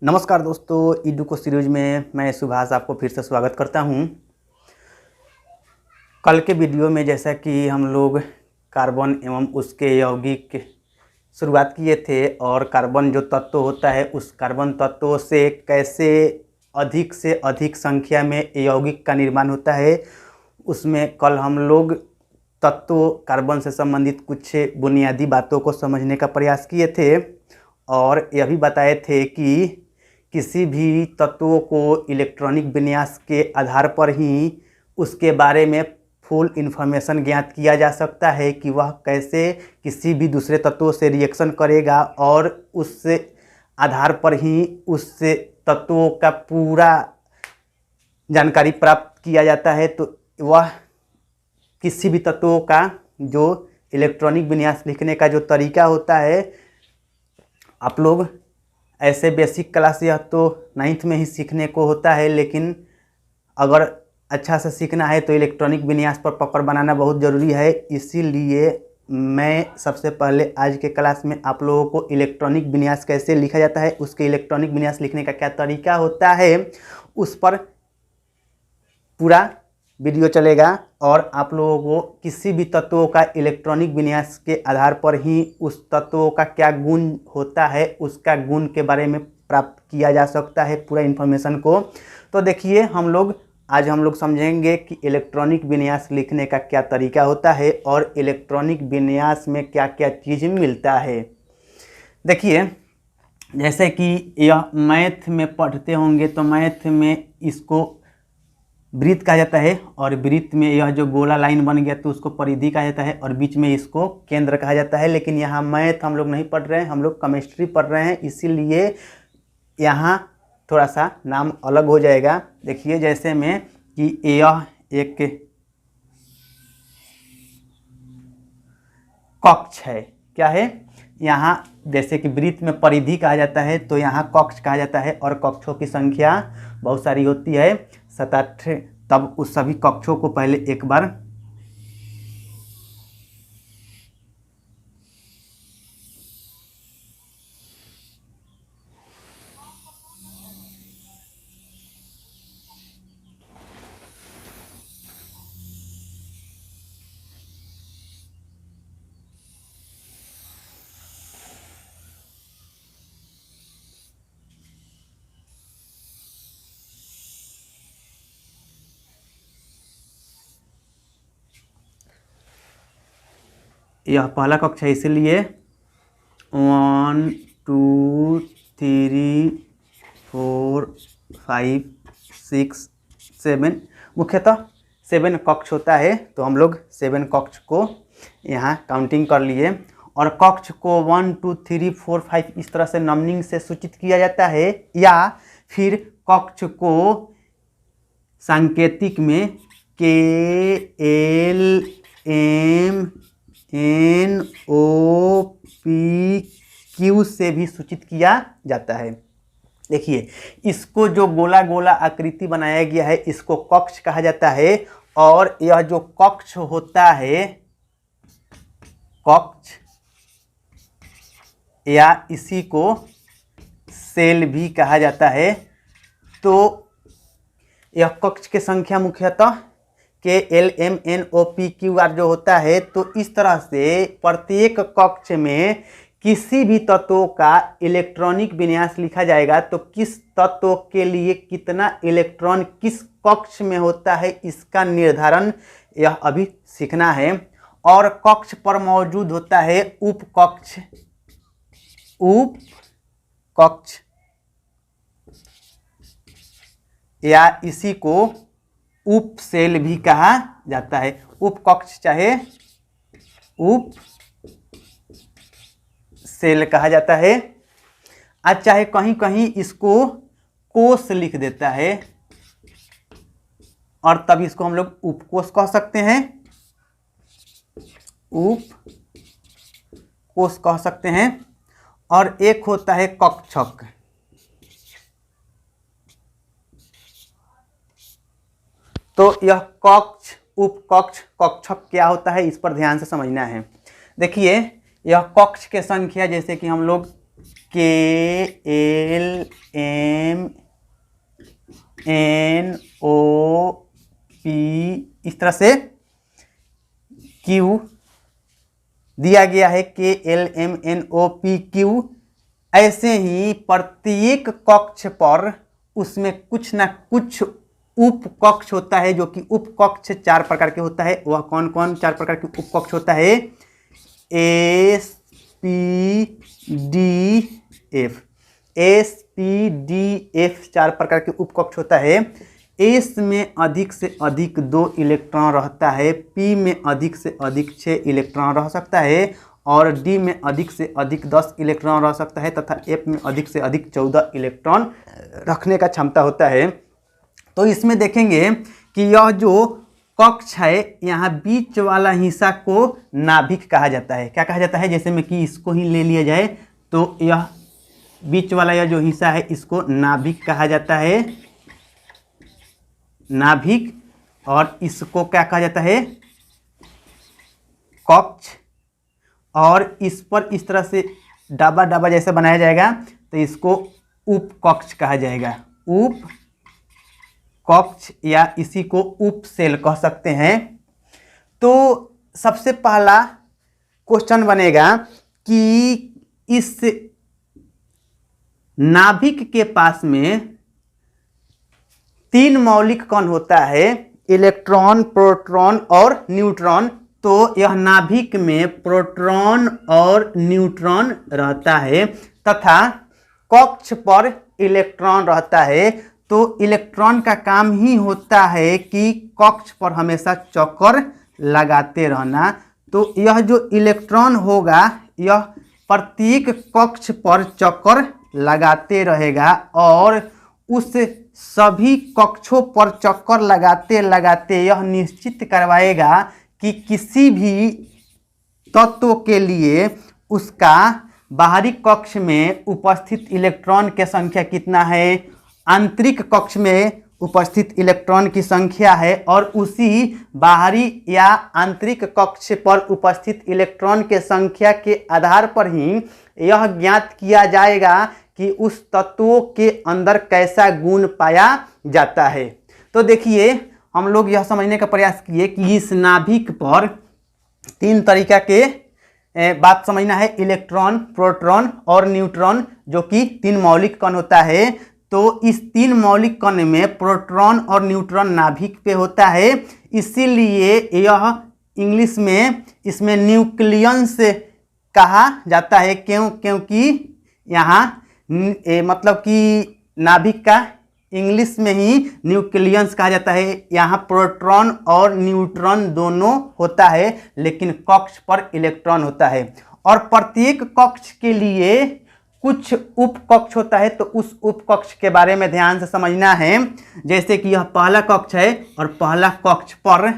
नमस्कार दोस्तों, ईडुको सीरीज में मैं सुभाष आपको फिर से स्वागत करता हूं। कल के वीडियो में जैसा कि हम लोग कार्बन एवं उसके यौगिक शुरुआत किए थे और कार्बन जो तत्व होता है उस कार्बन तत्वों से कैसे अधिक से अधिक संख्या में यौगिक का निर्माण होता है, उसमें कल हम लोग तत्व कार्बन से संबंधित कुछ बुनियादी बातों को समझने का प्रयास किए थे और यह भी बताए थे कि किसी भी तत्वों को इलेक्ट्रॉनिक विन्यास के आधार पर ही उसके बारे में फुल इन्फॉर्मेशन ज्ञात किया जा सकता है कि वह कैसे किसी भी दूसरे तत्वों से रिएक्शन करेगा और उस आधार पर ही उस तत्वों का पूरा जानकारी प्राप्त किया जाता है। तो वह किसी भी तत्वों का जो इलेक्ट्रॉनिक विन्यास लिखने का जो तरीका होता है, आप लोग ऐसे बेसिक क्लास यह तो 9th में ही सीखने को होता है, लेकिन अगर अच्छा से सीखना है तो इलेक्ट्रॉनिक विन्यास पर पकड़ बनाना बहुत ज़रूरी है। इसीलिए मैं सबसे पहले आज के क्लास में आप लोगों को इलेक्ट्रॉनिक विन्यास कैसे लिखा जाता है, उसके इलेक्ट्रॉनिक विन्यास लिखने का क्या तरीका होता है, उस पर पूरा वीडियो चलेगा और आप लोगों को किसी भी तत्वों का इलेक्ट्रॉनिक विन्यास के आधार पर ही उस तत्वों का क्या गुण होता है, उसका गुण के बारे में प्राप्त किया जा सकता है पूरा इन्फॉर्मेशन को। तो देखिए, आज हम लोग समझेंगे कि इलेक्ट्रॉनिक विन्यास लिखने का क्या तरीका होता है और इलेक्ट्रॉनिक विन्यास में क्या क्या चीज़ मिलता है। देखिए, जैसे कि यह मैथ में पढ़ते होंगे तो मैथ में इसको वृत्त कहा जाता है और वृत्त में यह जो गोला लाइन बन गया तो उसको परिधि कहा जाता है और बीच में इसको केंद्र कहा जाता है। लेकिन यहाँ मैथ हम लोग नहीं पढ़ रहे हैं, हम लोग केमिस्ट्री पढ़ रहे हैं, इसीलिए यहाँ थोड़ा सा नाम अलग हो जाएगा। देखिए, जैसे में कि यह एक कक्ष है, क्या है यहाँ, जैसे कि वृत्त में परिधि कहा जाता है तो यहाँ कक्ष कहा जाता है और कक्षों की संख्या बहुत सारी होती है, 7-8। तब उस सभी कक्षों को पहले एक बार यह पहला कक्ष है, इसलिए 1 2 3 4 5 6 7 मुख्यतः 7 कक्ष होता है। तो हम लोग 7 कक्ष को यहाँ काउंटिंग कर लिए और कक्ष को 1 2 3 4 5 इस तरह से नंबरिंग से सूचित किया जाता है, या फिर कक्ष को सांकेतिक में KLMNOPQ से भी सूचित किया जाता है। देखिए, इसको जो गोला गोला आकृति बनाया गया है इसको कक्ष कहा जाता है और यह जो कक्ष होता है, कक्ष या इसी को सेल भी कहा जाता है। तो यह कक्ष की संख्या मुख्यतः KLMNOPQR जो होता है, तो इस तरह से प्रत्येक कक्ष में किसी भी तत्व का इलेक्ट्रॉनिक विन्यास लिखा जाएगा। तो किस तत्व के लिए कितना इलेक्ट्रॉन किस कक्ष में होता है, इसका निर्धारण यह अभी सीखना है। और कक्ष पर मौजूद होता है उपकक्ष, उपकक्ष या इसी को उप सेल भी कहा जाता है। उपकक्ष चाहे उप सेल कहा जाता है, आज चाहे कहीं कहीं इसको कोष लिख देता है और तब इसको हम लोग उपकोष कह सकते हैं, उपकोष कह सकते हैं। और एक होता है कक्षक, तो यह कक्ष उपकक्ष कक्षक क्या होता है इस पर ध्यान से समझना है। देखिए, यह कक्ष के संख्या जैसे कि हम लोग KLMNOP इस तरह से Q दिया गया है, KLMNOPQ। ऐसे ही प्रत्येक कक्ष पर उसमें कुछ ना कुछ उप कक्ष होता है, जो कि उप कक्ष 4 प्रकार के होता है। वह कौन कौन 4 प्रकार के उप कक्ष होता है? SPDF 4 प्रकार के उप कक्ष होता है। एस में अधिक से अधिक 2 इलेक्ट्रॉन रहता है, पी में अधिक से अधिक 6 इलेक्ट्रॉन रह सकता है, और डी में अधिक से अधिक 10 इलेक्ट्रॉन रह सकता है, तथा एफ में अधिक से अधिक 14 इलेक्ट्रॉन रखने का क्षमता होता है। तो इसमें देखेंगे कि यह जो कक्ष है, यहाँ बीच वाला हिस्सा को नाभिक कहा जाता है। क्या कहा जाता है? जैसे में कि इसको ही ले लिया जाए तो यह बीच वाला यह जो हिस्सा है इसको नाभिक कहा जाता है, नाभिक। और इसको क्या कहा जाता है? कक्ष। और इस पर इस तरह से डब्बा डब्बा जैसे बनाया जाएगा तो इसको उप कक्ष कहा जाएगा, उप कक्ष, या इसी को उप सेल कह सकते हैं। तो सबसे पहला क्वेश्चन बनेगा कि इस नाभिक के पास में 3 मौलिक कण होता है, इलेक्ट्रॉन, प्रोटॉन और न्यूट्रॉन। तो यह नाभिक में प्रोटॉन और न्यूट्रॉन रहता है, तथा कक्ष पर इलेक्ट्रॉन रहता है। तो इलेक्ट्रॉन का काम ही होता है कि कक्ष पर हमेशा चक्कर लगाते रहना। तो यह जो इलेक्ट्रॉन होगा यह प्रत्येक कक्ष पर चक्कर लगाते रहेगा, और उस सभी कक्षों पर चक्कर लगाते लगाते यह निश्चित करवाएगा कि किसी भी तत्व के लिए उसका बाहरी कक्ष में उपस्थित इलेक्ट्रॉन की संख्या कितना है, आंतरिक कक्ष में उपस्थित इलेक्ट्रॉन की संख्या है, और उसी बाहरी या आंतरिक कक्ष पर उपस्थित इलेक्ट्रॉन के संख्या के आधार पर ही यह ज्ञात किया जाएगा कि उस तत्वों के अंदर कैसा गुण पाया जाता है। तो देखिए, हम लोग यह समझने का प्रयास किए कि इस नाभिक पर 3 तरीका के बात समझना है, इलेक्ट्रॉन, प्रोटॉन और न्यूट्रॉन, जो कि 3 मौलिक कण होता है। तो इस 3 मौलिक कण में प्रोटॉन और न्यूट्रॉन नाभिक पे होता है, इसीलिए यह इंग्लिश में इसमें न्यूक्लियस कहा जाता है। क्योंकि यहाँ मतलब कि नाभिक का इंग्लिश में ही न्यूक्लियस कहा जाता है। यहाँ प्रोटॉन और न्यूट्रॉन दोनों होता है, लेकिन कक्ष पर इलेक्ट्रॉन होता है। और प्रत्येक कक्ष के लिए कुछ उप कक्ष होता है, तो उस उप कक्ष के बारे में ध्यान से समझना है। जैसे कि यह पहला कक्ष है, और पहला कक्ष पर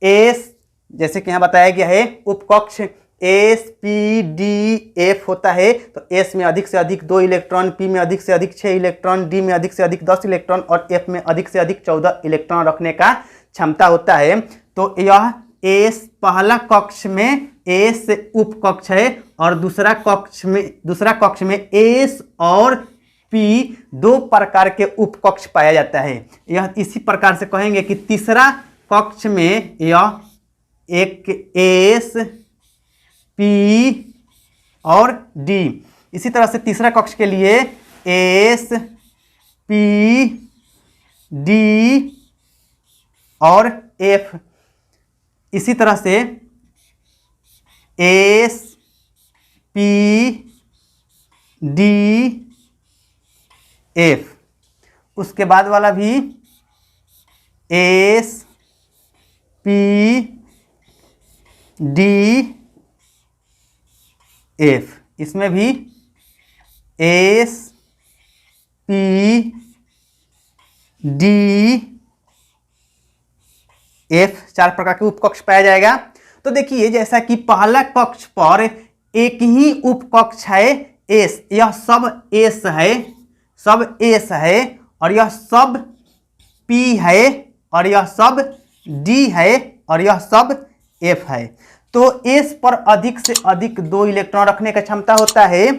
एस, जैसे कि यहाँ बताया गया है, उप कक्ष SPDF होता है। तो S में अधिक से अधिक 2 इलेक्ट्रॉन, P में अधिक से अधिक 6 इलेक्ट्रॉन, D में अधिक से अधिक 10 इलेक्ट्रॉन और F में अधिक से अधिक 14 इलेक्ट्रॉन रखने का क्षमता होता है। तो यह S पहला कक्ष में S उप कक्ष है, और दूसरा कक्ष में S और P 2 प्रकार के उप कक्ष पाया जाता है। यह इसी प्रकार से कहेंगे कि तीसरा कक्ष में यह एक S, P और D। इसी तरह से तीसरा कक्ष के लिए S, P, D और F। इसी तरह से S, P, D, F। उसके बाद वाला भी S, P, D, F। इसमें भी S, P, D, F 4 प्रकार के उपकक्ष पाया जाएगा। तो देखिए, जैसा कि पहला कक्ष पर एक ही उपकक्ष है S, यह सब S है, सब S है, और यह सब P है, और यह सब D है, और यह सब F है। तो S पर अधिक से अधिक 2 इलेक्ट्रॉन रखने का क्षमता होता है,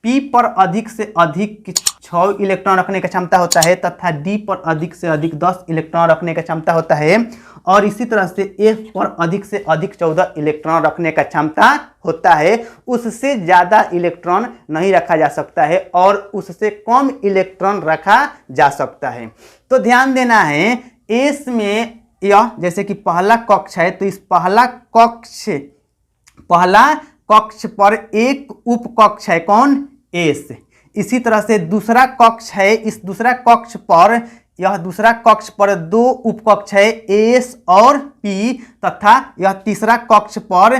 P पर अधिक से अधिक 6 इलेक्ट्रॉन रखने का क्षमता होता है तथा D पर अधिक से अधिक 10 इलेक्ट्रॉन रखने का क्षमता होता है और इसी तरह से F पर अधिक से अधिक 14 इलेक्ट्रॉन रखने का क्षमता होता है। उससे ज़्यादा इलेक्ट्रॉन नहीं रखा जा सकता है और उससे कम इलेक्ट्रॉन रखा जा सकता है। तो ध्यान देना है एस में यह जैसे कि पहला कक्ष है तो इस पहला कक्ष पर एक उपकक्ष है कौन, एस। इसी तरह से दूसरा कक्ष है, इस दूसरा कक्ष पर यह दूसरा कक्ष पर 2 उपकक्ष है एस और पी तथा यह तीसरा कक्ष पर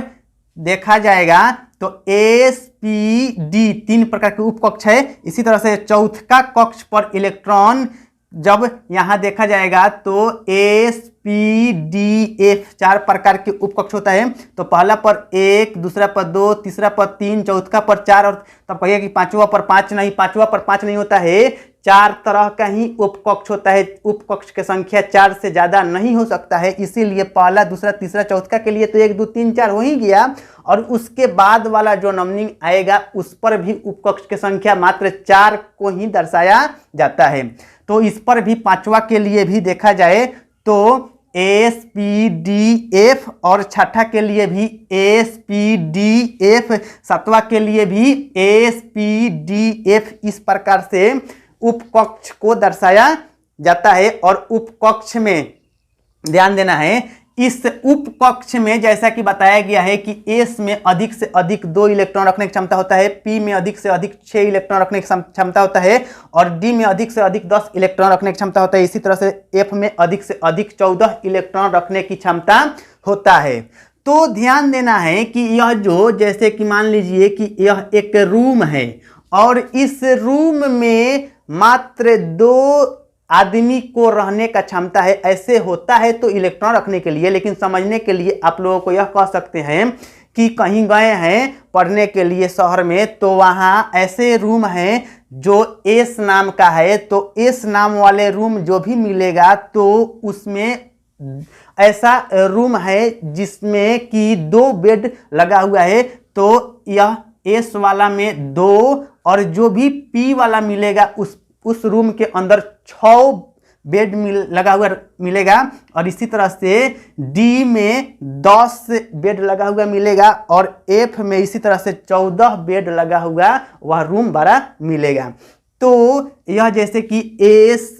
देखा जाएगा तो एस पी डी 3 प्रकार के उपकक्ष है। इसी तरह से चौथा कक्ष पर इलेक्ट्रॉन जब यहाँ देखा जाएगा तो एस पी डी एफ 4 प्रकार के उपकक्ष होता है। तो पहला पर 1, दूसरा पर 2, तीसरा पर 3, चौथा पर 4 और तब कहिए कि पांचवा पर 5 नहीं, पांचवा पर 5 नहीं होता है, 4 तरह का ही उपकक्ष होता है। उपकक्ष की संख्या 4 से ज़्यादा नहीं हो सकता है, इसीलिए पहला, दूसरा, तीसरा, चौथा के लिए तो 1, 2, 3, 4 हो ही गया और उसके बाद वाला जो नंबरिंग आएगा उस पर भी उपकक्ष की संख्या मात्र 4 को ही दर्शाया जाता है। तो इस पर भी पांचवा के लिए भी देखा जाए तो एस पी डी एफ और छठा के लिए भी एस पी डी एफ, सातवां के लिए भी एस पी डी एफ, इस प्रकार से उपकक्ष को दर्शाया जाता है। और उपकक्ष में ध्यान देना है, इस उपकक्ष में जैसा कि बताया गया है कि एस में अधिक से अधिक 2 इलेक्ट्रॉन रखने की क्षमता होता है, पी में अधिक से अधिक 6 इलेक्ट्रॉन रखने की क्षमता होता है और डी में अधिक से अधिक 10 इलेक्ट्रॉन रखने की क्षमता होता है। इसी तरह से एफ में अधिक से अधिक 14 इलेक्ट्रॉन रखने की क्षमता होता है। तो ध्यान देना है कि यह जो जैसे कि मान लीजिए कि यह एक रूम है और इस रूम में मात्र 2 आदमी को रहने का क्षमता है, ऐसे होता है तो इलेक्ट्रॉन रखने के लिए। लेकिन समझने के लिए आप लोगों को यह कह सकते हैं कि कहीं गए हैं पढ़ने के लिए शहर में तो वहाँ ऐसे रूम हैं जो एस नाम का है, तो एस नाम वाले रूम जो भी मिलेगा तो उसमें ऐसा रूम है जिसमें कि 2 बेड लगा हुआ है, तो यह एस वाला में 2 और जो भी पी वाला मिलेगा उस रूम के अंदर 6 बेड लगा हुआ मिलेगा और इसी तरह से डी में 10 बेड लगा हुआ मिलेगा और एफ में इसी तरह से 14 बेड लगा हुआ वह रूम बड़ा मिलेगा। तो यह जैसे कि एस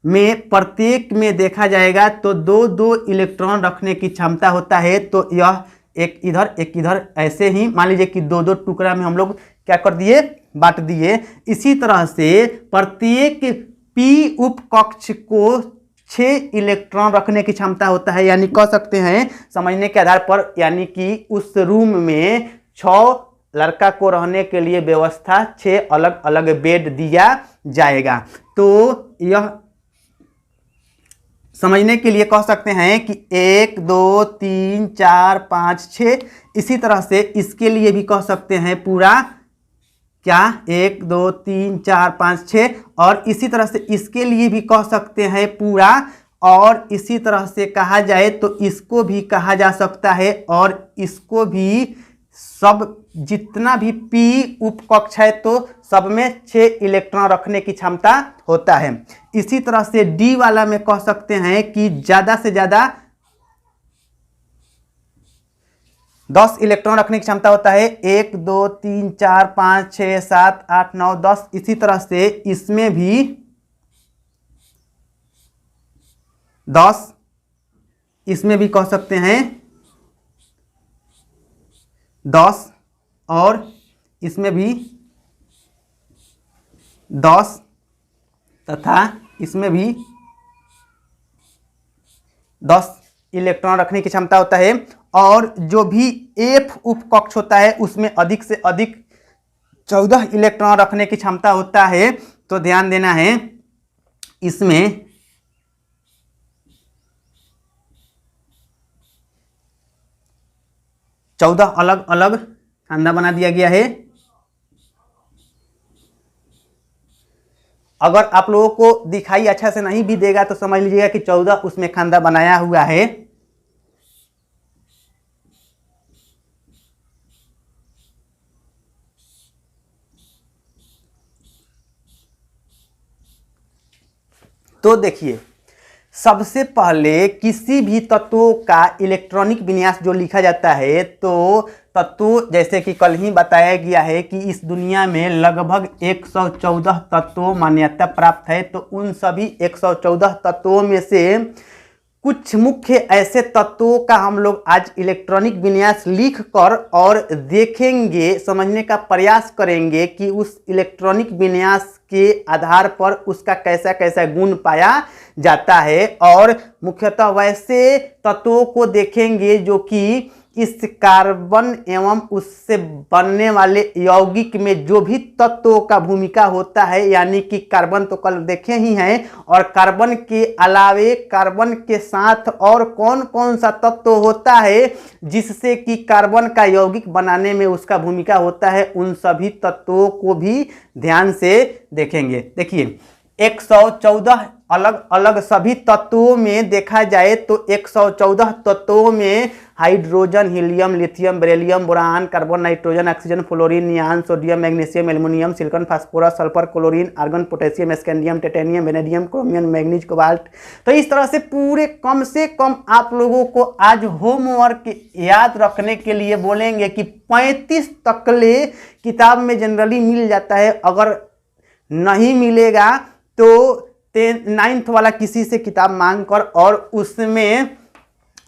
में प्रत्येक में देखा जाएगा तो 2-2 इलेक्ट्रॉन रखने की क्षमता होता है। तो यह एक इधर ऐसे ही मान लीजिए कि 2-2 टुकड़ा में हम लोग क्या कर दिए, बांट दिए। इसी तरह से प्रत्येक पी उपकक्ष को 6 इलेक्ट्रॉन रखने की क्षमता होता है, यानी कह सकते हैं समझने के आधार पर, यानी कि उस रूम में 6 लड़का को रहने के लिए व्यवस्था 6 अलग अलग बेड दिया जाएगा। तो यह समझने के लिए कह सकते हैं कि 1, 2, 3, 4, 5, 6, इसी तरह से इसके लिए भी कह सकते हैं पूरा क्या 1, 2, 3, 4, 5, 6 और इसी तरह से इसके लिए भी कह सकते हैं पूरा। और इसी तरह से कहा जाए तो इसको भी कहा जा सकता है और इसको भी, सब जितना भी पी उपकक्ष है तो सब में 6 इलेक्ट्रॉन रखने की क्षमता होता है। इसी तरह से डी वाला में कह सकते हैं कि ज़्यादा से ज़्यादा 10 इलेक्ट्रॉन रखने की क्षमता होता है, 1, 2, 3, 4, 5, 6, 7, 8, 9, 10। इसी तरह से इसमें भी 10, इसमें भी कह सकते हैं 10 और इसमें भी 10 तथा इसमें भी 10 इलेक्ट्रॉन रखने की क्षमता होता है। और जो भी एफ उपकक्ष होता है उसमें अधिक से अधिक 14 इलेक्ट्रॉन रखने की क्षमता होता है। तो ध्यान देना है, इसमें चौदह अलग अलग खाना बना दिया गया है। अगर आप लोगों को दिखाई अच्छा से नहीं भी देगा तो समझ लीजिएगा कि 14 उसमें खाना बनाया हुआ है। तो देखिए, सबसे पहले किसी भी तत्वों का इलेक्ट्रॉनिक विन्यास जो लिखा जाता है, तो तत्व जैसे कि कल ही बताया गया है कि इस दुनिया में लगभग 114 तत्वों मान्यता प्राप्त है। तो उन सभी 114 तत्वों में से कुछ मुख्य ऐसे तत्वों का हम लोग आज इलेक्ट्रॉनिक विन्यास लिख कर और देखेंगे, समझने का प्रयास करेंगे कि उस इलेक्ट्रॉनिक विन्यास के आधार पर उसका कैसा कैसा गुण पाया जाता है। और मुख्यतः वैसे तत्वों को देखेंगे जो कि इस कार्बन एवं उससे बनने वाले यौगिक में जो भी तत्वों का भूमिका होता है, यानी कि कार्बन तो कल देखे ही हैं, और कार्बन के अलावे कार्बन के साथ और कौन कौन सा तत्व होता है जिससे कि कार्बन का यौगिक बनाने में उसका भूमिका होता है, उन सभी तत्वों को भी ध्यान से देखेंगे। देखिए, 114 अलग अलग सभी तत्वों में देखा जाए तो 114 तत्वों में hydrogen, helium, lithium, beryllium, boron, carbon, nitrogen, oxygen, fluorine, neon, sodium, magnesium, aluminium, silicon, phosphorus, sulphur, chlorine, argon, potassium, scandium, titanium, vanadium, chromium, manganese, cobalt. तो इस तरह से पूरे कम से कम आप लोगों को आज होमवर्क याद रखने के लिए बोलेंगे कि 35 तकले किताब में जनरली मिल जाता है। अगर नहीं मिलेगा तो 9th वाला किसी से किताब मांग कर और उसमें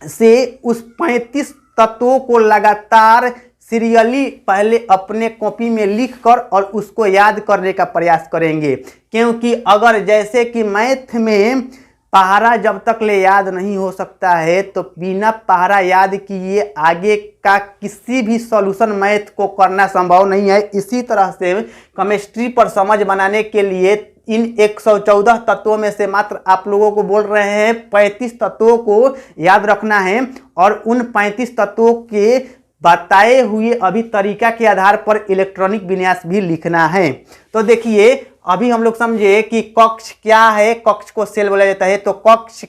से उस 35 तत्वों को लगातार सीरियली पहले अपने कॉपी में लिख कर और उसको याद करने का प्रयास करेंगे। क्योंकि अगर जैसे कि मैथ में पहाड़ा जब तक ले याद नहीं हो सकता है, तो बिना पहाड़ा याद किए आगे का किसी भी सॉल्यूशन मैथ को करना संभव नहीं है। इसी तरह से केमिस्ट्री पर समझ बनाने के लिए इन 114 तत्वों में से मात्र आप लोगों को बोल रहे हैं 35 तत्वों को याद रखना है, और उन 35 तत्वों के बताए हुए अभी तरीका के आधार पर इलेक्ट्रॉनिक विन्यास भी लिखना है। तो देखिए, अभी हम लोग समझे कि कक्ष क्या है। कक्ष को सेल बोला जाता है। तो कक्ष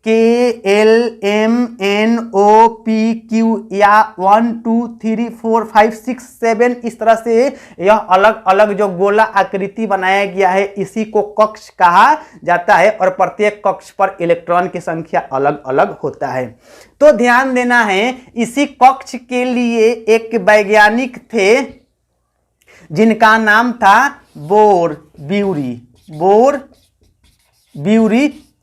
KLMNOPQ या 1 2 3 4 5 6 7 इस तरह से यह अलग अलग जो गोला आकृति बनाया गया है, इसी को कक्ष कहा जाता है। और प्रत्येक कक्ष पर इलेक्ट्रॉन की संख्या अलग अलग होता है। तो ध्यान देना है, इसी कक्ष के लिए एक वैज्ञानिक थे जिनका नाम था बोर ब्यूरी।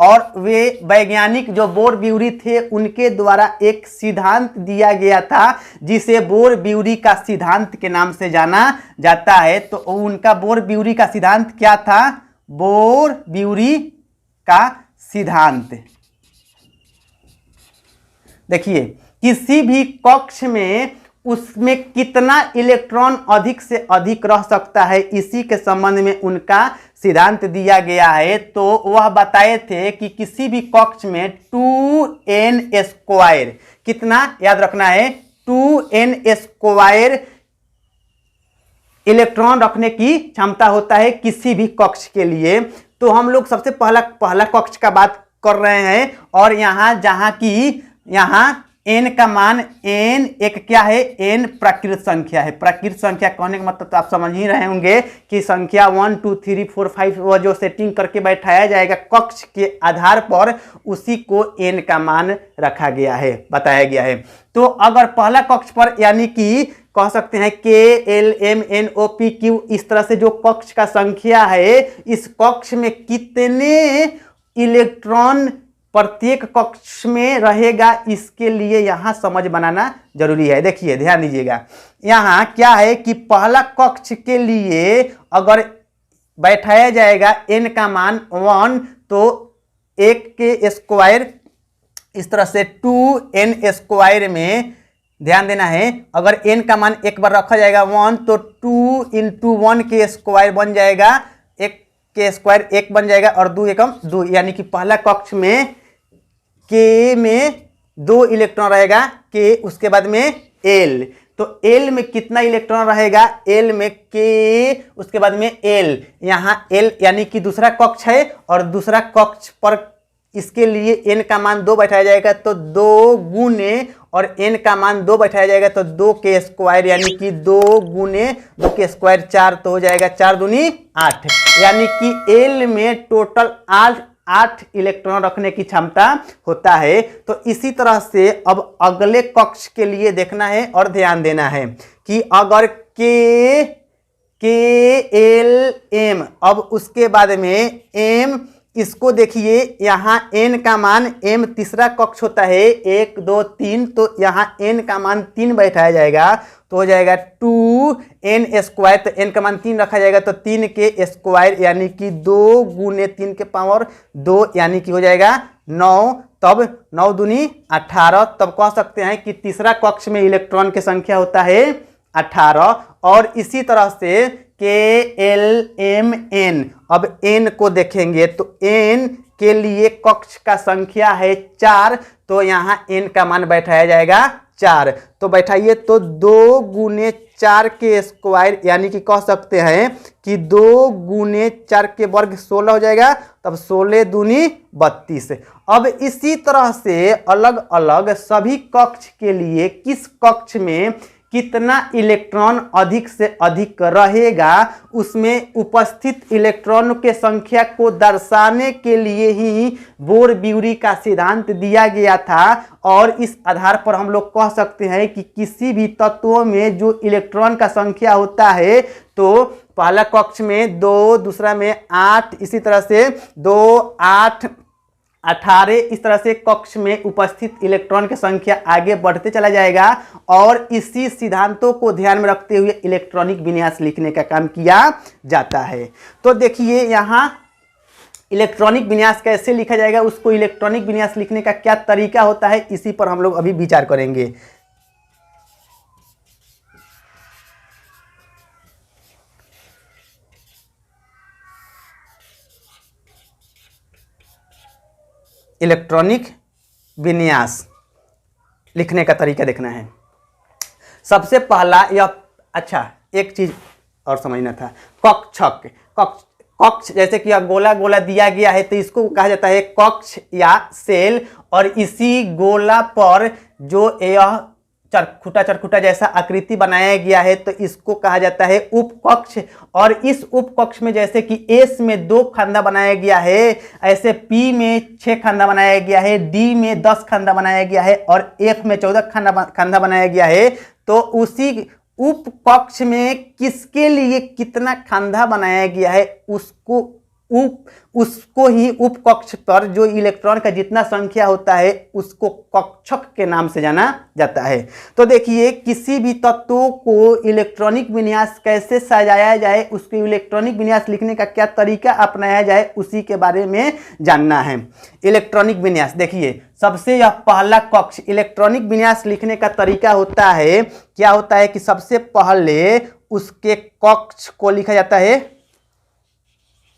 और वे वैज्ञानिक जो बोर ब्यूरी थे, उनके द्वारा एक सिद्धांत दिया गया था जिसे बोर ब्यूरी का सिद्धांत के नाम से जाना जाता है। तो उनका बोर ब्यूरी का सिद्धांत क्या था? बोर ब्यूरी का सिद्धांत, देखिए, किसी भी कक्ष में उसमें कितना इलेक्ट्रॉन अधिक से अधिक रह सकता है, इसी के संबंध में उनका सिद्धांत दिया गया है। तो वह बताए थे कि किसी भी कक्ष में 2n² कितना याद रखना है, 2n² इलेक्ट्रॉन रखने की क्षमता होता है किसी भी कक्ष के लिए। तो हम लोग सबसे पहला कक्ष का बात कर रहे हैं, और यहाँ जहाँ की यहाँ n का मान n एक क्या है, n प्राकृत संख्या है। प्राकृत संख्या कहने का मतलब तो आप समझ ही रहे होंगे कि संख्या 1 2 3 4 5 वह जो सेटिंग करके बैठाया जाएगा कक्ष के आधार पर, उसी को n का मान रखा गया है, बताया गया है। तो अगर पहला कक्ष पर यानी कि कह सकते हैं KLMNOPQ इस तरह से जो कक्ष का संख्या है, इस कक्ष में कितने इलेक्ट्रॉन प्रत्येक कक्ष में रहेगा, इसके लिए यहां समझ बनाना जरूरी है। देखिए, ध्यान दीजिएगा, यहां क्या है कि पहला कक्ष के लिए अगर बैठाया जाएगा n का मान 1, तो 1 के स्क्वायर इस तरह से 2n² में ध्यान देना है। अगर n का मान एक बार रखा जाएगा 1, तो 2 × 1 के स्क्वायर बन जाएगा, 1 के स्क्वायर 1 बन जाएगा, और 2 एकम 2, यानी कि पहला कक्ष में K में 2 इलेक्ट्रॉन रहेगा, K उसके बाद में L। तो L में कितना इलेक्ट्रॉन रहेगा, L में K उसके बाद में L। यहाँ L यानी कि दूसरा कक्ष है, और दूसरा कक्ष पर इसके लिए n का मान 2 बैठाया जाएगा, तो 2 गुने और n का मान 2 बैठाया जाएगा तो 2 के स्क्वायर यानी कि 2 गुने 2 के स्क्वायर 4 तो हो जाएगा 4 दूनी 8, यानी कि L में टोटल 8 इलेक्ट्रॉन रखने की क्षमता होता है। तो इसी तरह से अब अगले कक्ष के लिए देखना है और ध्यान देना है कि अगर K L M, अब उसके बाद में M, इसको देखिए यहाँ n का मान m तीसरा कक्ष होता है 1 2 3, तो यहाँ n का मान 3 बैठाया जाएगा तो हो जाएगा 2n स्क्वायर, तो n का मान 3 रखा जाएगा तो 3 के स्क्वायर यानी कि 2 गुने 3 के पावर 2 यानी कि हो जाएगा 9, तब 9 दूनी 18, तब कह सकते हैं कि तीसरा कक्ष में इलेक्ट्रॉन की संख्या होता है 18। और इसी तरह से KLMN, अब n को देखेंगे तो n के लिए कक्ष का संख्या है 4, तो यहाँ n का मान बैठाया जाएगा 4, तो बैठाइए तो 2 गुने 4 के स्क्वायर यानी कि कह सकते हैं कि 2 गुने 4 के वर्ग 16 हो जाएगा, तब 16 दूनी 32। अब इसी तरह से अलग अलग सभी कक्ष के लिए किस कक्ष में कितना इलेक्ट्रॉन अधिक से अधिक रहेगा, उसमें उपस्थित इलेक्ट्रॉन के संख्या को दर्शाने के लिए ही बोर-ब्यूरी का सिद्धांत दिया गया था। और इस आधार पर हम लोग कह सकते हैं कि किसी भी तत्वों में जो इलेक्ट्रॉन का संख्या होता है तो पहला कक्ष में 2, दूसरा में 8, इसी तरह से 2, 8, 18, इस तरह से कक्ष में उपस्थित इलेक्ट्रॉन की संख्या आगे बढ़ते चला जाएगा। और इसी सिद्धांतों को ध्यान में रखते हुए इलेक्ट्रॉनिक विन्यास लिखने का काम किया जाता है। तो देखिए यहाँ इलेक्ट्रॉनिक विन्यास कैसे लिखा जाएगा, उसको इलेक्ट्रॉनिक विन्यास लिखने का क्या तरीका होता है, इसी पर हम लोग अभी विचार करेंगे। इलेक्ट्रॉनिक विन्यास लिखने का तरीका देखना है। सबसे पहला यह, अच्छा एक चीज और समझना था, कक्षक। कक्ष जैसे कि गोला गोला दिया गया है तो इसको कहा जाता है कक्ष या सेल, और इसी गोला पर जो यह चरखुटा जैसा आकृति बनाया गया है तो इसको कहा जाता है उपकक्ष। और इस उपकक्ष में जैसे कि एस में 2 खंदा बनाया गया है, ऐसे पी में 6 खंदा बनाया गया है, डी में 10 खंदा बनाया गया है और एफ में 14 खंदा बनाया गया है। तो उसी उपकक्ष में किसके लिए कितना खंदा बनाया गया है उसको ही उपकक्ष पर जो इलेक्ट्रॉन का जितना संख्या होता है उसको कक्षक के नाम से जाना जाता है। तो देखिए किसी भी तत्वों को इलेक्ट्रॉनिक विन्यास कैसे सजाया जाए, उसके इलेक्ट्रॉनिक विन्यास लिखने का क्या तरीका अपनाया जाए, उसी के बारे में जानना है। इलेक्ट्रॉनिक विन्यास देखिए, सबसे यह पहला कक्ष इलेक्ट्रॉनिक विन्यास लिखने का तरीका होता है, क्या होता है कि सबसे पहले उसके कक्ष को लिखा जाता है,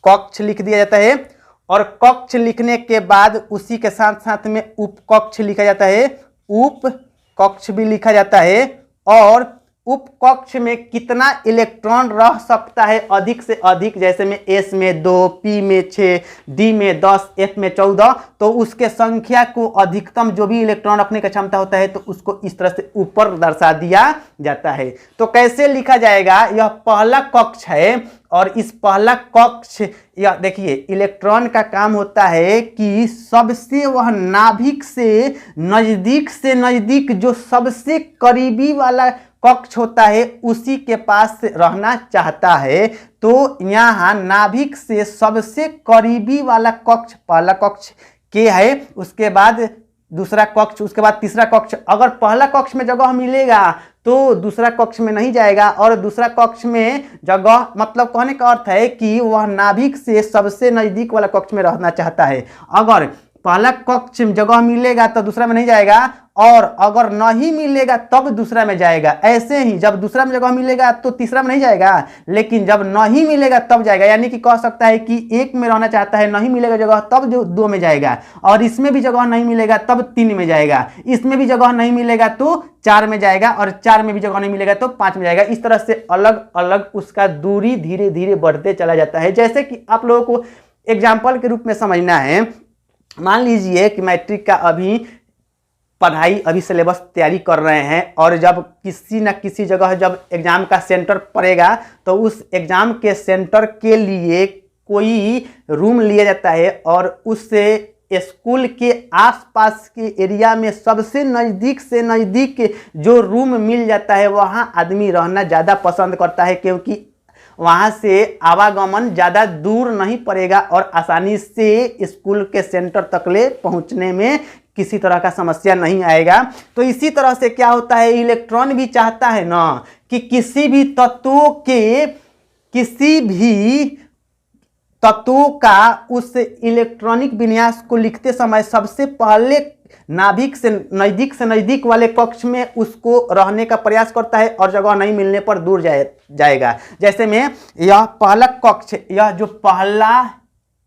कक्ष लिख दिया जाता है, और कक्ष लिखने के बाद उसी के साथ साथ में उपकक्ष लिखा जाता है, उपकक्ष भी लिखा जाता है। और उपकक्ष में कितना इलेक्ट्रॉन रह सकता है अधिक से अधिक, जैसे में एस में 2, पी में 6, डी में 10, एफ में 14, तो उसके संख्या को अधिकतम जो भी इलेक्ट्रॉन रखने की क्षमता होता है तो उसको इस तरह से ऊपर दर्शा दिया जाता है। तो कैसे लिखा जाएगा, यह पहला कक्ष है और इस पहला कक्ष, यह देखिए इलेक्ट्रॉन का काम होता है कि सबसे वह नाभिक से नजदीक जो सबसे करीबी वाला कक्ष होता है उसी के पास रहना चाहता है। तो यहाँ नाभिक से सबसे करीबी वाला कक्ष पहला कक्ष के है, उसके बाद दूसरा कक्ष, उसके बाद तीसरा कक्ष। अगर पहला कक्ष में जगह मिलेगा तो दूसरा कक्ष में नहीं जाएगा, और दूसरा कक्ष में जगह मतलब कहने का अर्थ है कि वह नाभिक से सबसे नजदीक वाला कक्ष में रहना चाहता है। अगर पहला कक्ष में जगह मिलेगा तो दूसरा में नहीं जाएगा, और अगर नहीं मिलेगा तब दूसरा में जाएगा। ऐसे ही जब दूसरा में जगह मिलेगा तो तीसरा में नहीं जाएगा, लेकिन जब नहीं मिलेगा तब जाएगा। यानी कि कह सकता है कि एक में रहना चाहता है, नहीं मिलेगा जगह तब जो 2 में जाएगा, और इसमें भी जगह नहीं मिलेगा तब 3 में जाएगा, इसमें भी जगह नहीं मिलेगा तो 4 में जाएगा, और 4 में भी जगह नहीं मिलेगा तो 5 में जाएगा। इस तरह से अलग अलग उसका दूरी धीरे धीरे बढ़ते चला जाता है। जैसे कि आप लोगों को एग्जाम्पल के रूप में समझना है, मान लीजिए कि मैट्रिक का अभी पढ़ाई अभी सिलेबस तैयारी कर रहे हैं और जब किसी न किसी जगह जब एग्ज़ाम का सेंटर पड़ेगा तो उस एग्ज़ाम के सेंटर के लिए कोई रूम लिया जाता है और उससे स्कूल के आसपास के एरिया में सबसे नज़दीक से नज़दीक जो रूम मिल जाता है वहाँ आदमी रहना ज़्यादा पसंद करता है, क्योंकि वहाँ से आवागमन ज़्यादा दूर नहीं पड़ेगा और आसानी से स्कूल के सेंटर तक ले पहुँचने में किसी तरह का समस्या नहीं आएगा। तो इसी तरह से क्या होता है, इलेक्ट्रॉन भी चाहता है ना कि किसी भी तत्वों का उस इलेक्ट्रॉनिक विन्यास को लिखते समय सबसे पहले नाभिक से नज़दीक वाले कक्ष में उसको रहने का प्रयास करता है और जगह नहीं मिलने पर दूर जाएगा। जैसे में यह पहला कक्ष, यह जो पहला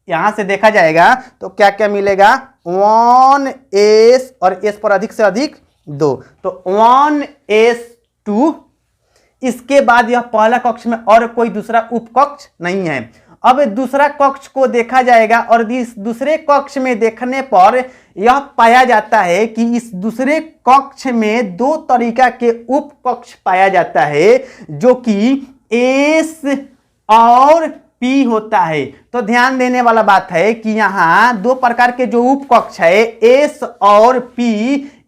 यहाँ से देखा जाएगा तो क्या क्या मिलेगा, 1s और s पर अधिक से अधिक 2, तो 1s2। इसके बाद यह पहला कक्ष में और कोई दूसरा उपकक्ष नहीं है। अब दूसरा कक्ष को देखा जाएगा और इस दूसरे कक्ष में देखने पर यह पाया जाता है कि इस दूसरे कक्ष में 2 तरीका के उपकक्ष पाया जाता है जो कि S और P होता है। तो ध्यान देने वाला बात है कि यहाँ 2 प्रकार के जो उपकक्ष है S और P,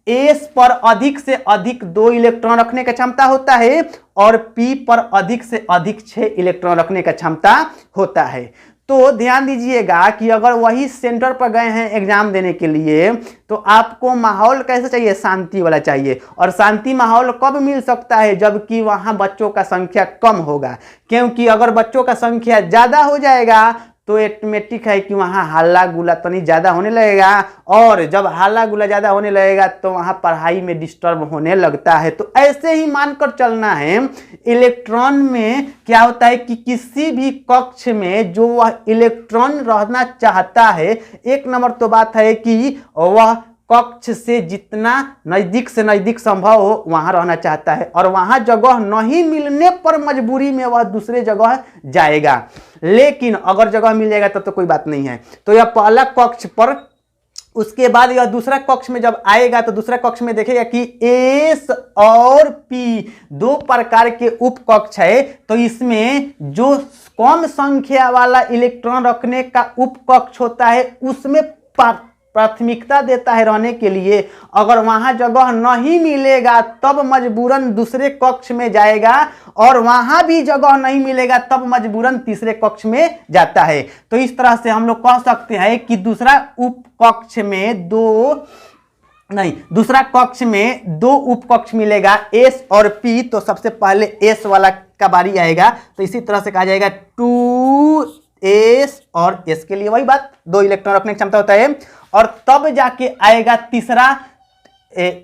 S पर अधिक से अधिक 2 इलेक्ट्रॉन रखने का क्षमता होता है और P पर अधिक से अधिक 6 इलेक्ट्रॉन रखने का क्षमता होता है। तो ध्यान दीजिएगा कि अगर वही सेंटर पर गए हैं एग्जाम देने के लिए तो आपको माहौल कैसा चाहिए, शांति वाला चाहिए। और शांति माहौल कब मिल सकता है, जबकि वहाँ बच्चों का संख्या कम होगा, क्योंकि अगर बच्चों का संख्या ज़्यादा हो जाएगा तो ऑटोमेटिक है कि वहाँ हल्ला गुल्ला तो नहीं ज़्यादा होने लगेगा, और जब हल्ला गुल्ला ज़्यादा होने लगेगा तो वहाँ पढ़ाई में डिस्टर्ब होने लगता है। तो ऐसे ही मानकर चलना है। इलेक्ट्रॉन में क्या होता है कि किसी भी कक्ष में जो वह इलेक्ट्रॉन रहना चाहता है, एक नंबर तो बात है कि वह कक्ष से जितना नज़दीक से नज़दीक संभव हो वहाँ रहना चाहता है, और वहाँ जगह नहीं मिलने पर मजबूरी में वह दूसरे जगह जाएगा। लेकिन अगर जगह मिल जाएगा तब तो कोई बात नहीं है। तो यह पहला कक्ष पर, उसके बाद यह दूसरा कक्ष में जब आएगा तो दूसरा कक्ष में देखेगा कि S और P 2 प्रकार के उपकक्ष है। तो इसमें जो कम संख्या वाला इलेक्ट्रॉन रखने का उपकक्ष होता है उसमें प्राथमिकता देता है रहने के लिए। अगर वहां जगह नहीं मिलेगा तब मजबूरन दूसरे कक्ष में जाएगा, और वहां भी जगह नहीं मिलेगा तब मजबूरन तीसरे कक्ष में जाता है। तो इस तरह से हम लोग कह सकते हैं कि दूसरा कक्ष में दो उपकक्ष मिलेगा S और P। तो सबसे पहले S वाला का बारी आएगा, तो इसी तरह से कहा जाएगा 2S और S के लिए वही बात, 2 इलेक्ट्रॉन रखने की क्षमता होता है। और तब जाके आएगा तीसरा,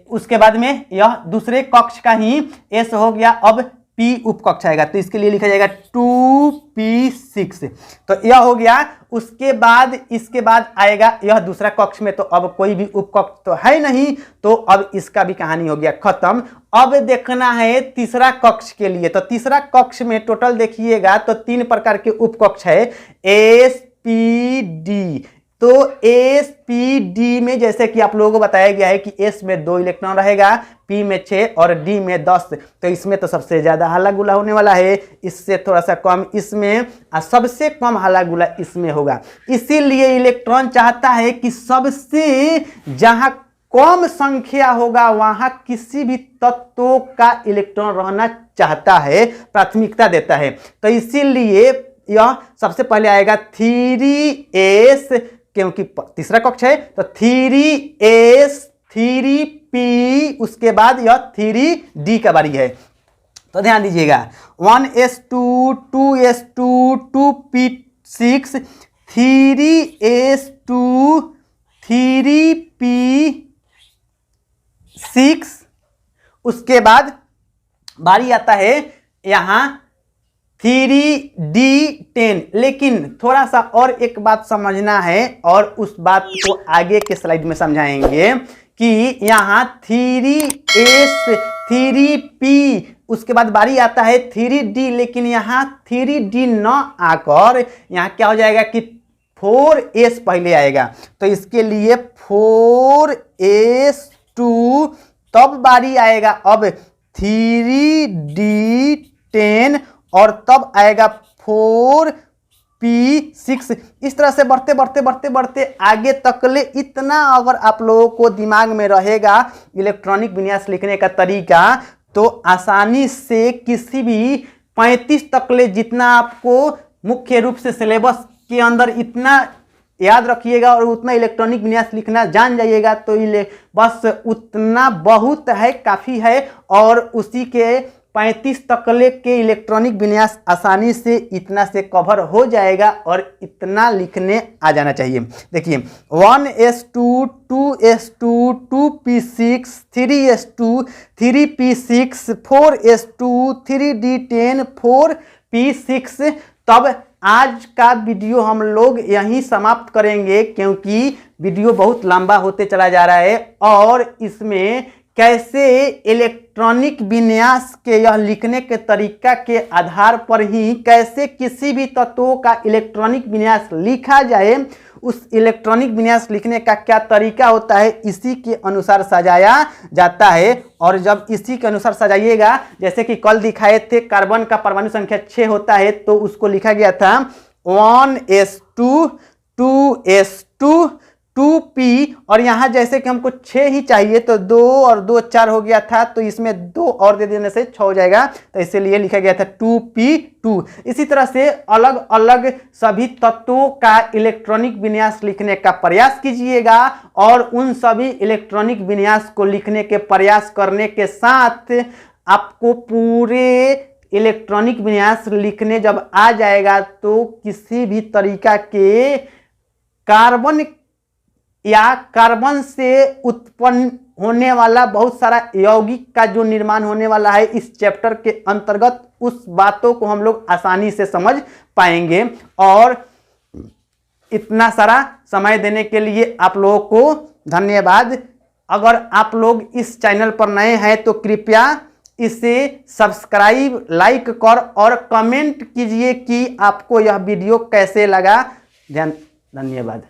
उसके बाद में यह दूसरे कक्ष का ही S हो गया, अब P उपकक्ष आएगा, तो इसके लिए लिखा जाएगा 2P6। तो यह हो गया। उसके बाद इसके बाद आएगा यह दूसरा कक्ष में, तो अब कोई भी उपकक्ष तो है नहीं, तो अब इसका भी कहानी हो गया खत्म। अब देखना है तीसरा कक्ष के लिए। तो तीसरा कक्ष में टोटल देखिएगा तो 3 प्रकार के उपकक्ष है SPD। तो SPD में जैसे कि आप लोगों को बताया गया है कि S में 2 इलेक्ट्रॉन रहेगा, P में 6 और D में 10। तो इसमें तो सबसे ज़्यादा हल्ला गुल्ला होने वाला है, इससे थोड़ा सा कम इसमें, और सबसे कम हल्ला गुल्ला इसमें होगा। इसीलिए इलेक्ट्रॉन चाहता है कि सबसे जहाँ कम संख्या होगा वहाँ किसी भी तत्व का इलेक्ट्रॉन रहना चाहता है, प्राथमिकता देता है। तो इसीलिए यह सबसे पहले आएगा 3S, क्योंकि तीसरा कक्ष है, तो 3S 3P, उसके बाद यह 3D का बारी है। तो ध्यान दीजिएगा 1S2 2S2 2P6 3S2 3P6। उसके बाद बारी आता है यहाँ 3D10। लेकिन थोड़ा सा और एक बात समझना है, और उस बात को आगे के स्लाइड में समझाएंगे कि यहाँ 3S 3P, उसके बाद बारी आता है 3D। लेकिन यहाँ 3D न आकर यहाँ क्या हो जाएगा कि 4S पहले आएगा। तो इसके लिए 4S 2 तब बारी आएगा अब 3D10 और तब आएगा 4P6। इस तरह से बढ़ते बढ़ते बढ़ते बढ़ते आगे तक ले इतना अगर आप लोगों को दिमाग में रहेगा इलेक्ट्रॉनिक विन्यास लिखने का तरीका, तो आसानी से किसी भी 35 तक ले जितना आपको मुख्य रूप से सिलेबस के अंदर इतना याद रखिएगा और उतना इलेक्ट्रॉनिक विन्यास लिखना जान जाइएगा तो बस उतना बहुत है, काफ़ी है। और उसी के 35 तकले के इलेक्ट्रॉनिक विन्यास आसानी से इतना से कवर हो जाएगा और इतना लिखने आ जाना चाहिए। देखिए 1s2 2s2 2p6 3s2 3p6 4s2 3d10 4p6। तब आज का वीडियो हम लोग यहीं समाप्त करेंगे क्योंकि वीडियो बहुत लंबा होते चला जा रहा है और इसमें कैसे इलेक्ट्रॉनिक विन्यास के यह लिखने के तरीका के आधार पर ही कैसे किसी भी तत्वों का इलेक्ट्रॉनिक विन्यास लिखा जाए, उस इलेक्ट्रॉनिक विन्यास लिखने का क्या तरीका होता है इसी के अनुसार सजाया जाता है। और जब इसी के अनुसार सजाइएगा, जैसे कि कल दिखाए थे कार्बन का परमाणु संख्या 6 होता है तो उसको लिखा गया था 1s2 2s2 2p और यहाँ जैसे कि हमको 6 ही चाहिए तो 2 और 2 4 हो गया था, तो इसमें 2 और दे देने से 6 हो जाएगा, तो इसीलिए लिखा गया था 2p2। इसी तरह से अलग अलग सभी तत्वों का इलेक्ट्रॉनिक विन्यास लिखने का प्रयास कीजिएगा और उन सभी इलेक्ट्रॉनिक विन्यास को लिखने के प्रयास करने के साथ आपको पूरे इलेक्ट्रॉनिक विन्यास लिखने जब आ जाएगा तो किसी भी तरीका के कार्बन या कार्बन से उत्पन्न होने वाला बहुत सारा यौगिक का जो निर्माण होने वाला है इस चैप्टर के अंतर्गत, उस बातों को हम लोग आसानी से समझ पाएंगे। और इतना सारा समय देने के लिए आप लोगों को धन्यवाद। अगर आप लोग इस चैनल पर नए हैं तो कृपया इसे सब्सक्राइब, लाइक कर और कमेंट कीजिए कि आपको यह वीडियो कैसे लगा। धन्यवाद।